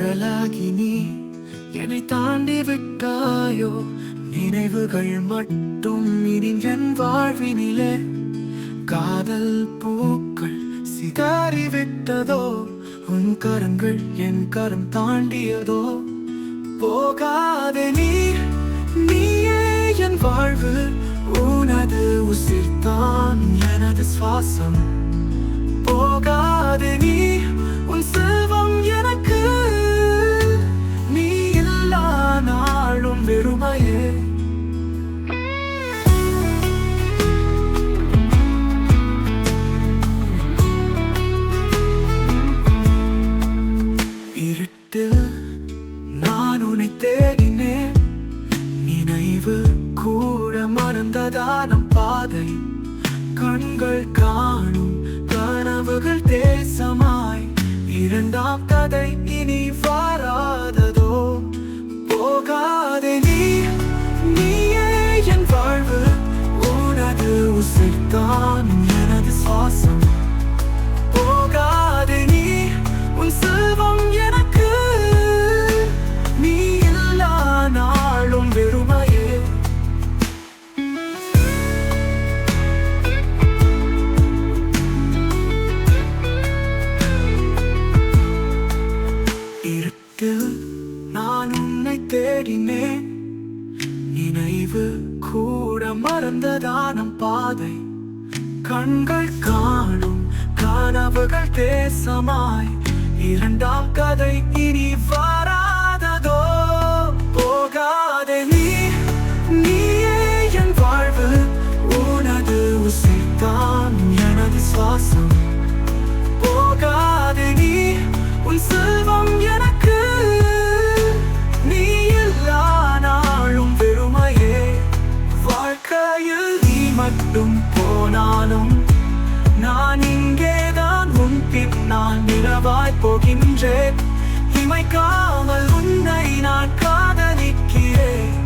நிழலாகி நீ என்னை தாண்டி விட்டாயோ. நினைவுகள் மட்டும் இனி என் வாழ்வினிலே. காதல் பூக்கள் சிதறிவிட்டதோ, உன் கரங்கள் என் கரம் தாண்டியதோ. போகாதே நீயே என் வாழ்வு, உனது உசிர்தான் எனது சுவாசம். போகாதே உன் செல்வம் எனக்கு, நீ இல்லா நாளும் வெறுமையே. இருட்டில் நான் உன்னை தேடினேன், நினைவு கூட மறந்ததா நம் பாதை. கண்கள் காணும் கனவுகள் தேசமாய், இரண்டாம் கதை இனி வராததோ. போகாதே நீயே என் வாழ்வு, உனது உசிர்தான் எனது சுவாசம். போகாதே உன் செல்வம் எனக்கு, நீ இல்லா நாளும் வெறுமையே. இருட்டில் நான் உன்னை தேடினேன், நினைவு கூட மறந்ததா நம் பாதை. கண்கள் காணும் கனவுகள் தேசமாய், இரண்டாம் கதை இனி வராததோ. போகாதே நீயே என் வாழ்வு, உனது உசிர்தான் எனது சுவாசம். போகாதே உன் செல்வம் எனக்கு, நீ இல்லா நாளும் வெறுமையே. வாழ்க்கையில் நீ மட்டும் போனாலும் நான் இங்கேதான் உன் பின்னால் நிலவாய் போகின்றேன். இமைக்காமல் உன்னை நான் காதலிக்கிறேன்,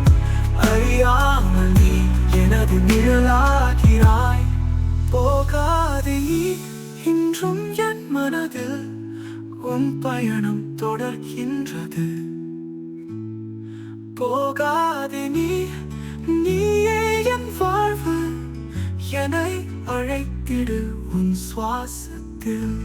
அறியாமல் நீ எனது நிழலாகிறாய். போகாதே இன்றும் என் மனதில் உன் பயணம் தொடர்கின்றது. போகாதே நீயே என் வாழ்வு, என்னை அழைத்திடு உன் சுவாசத்தில்.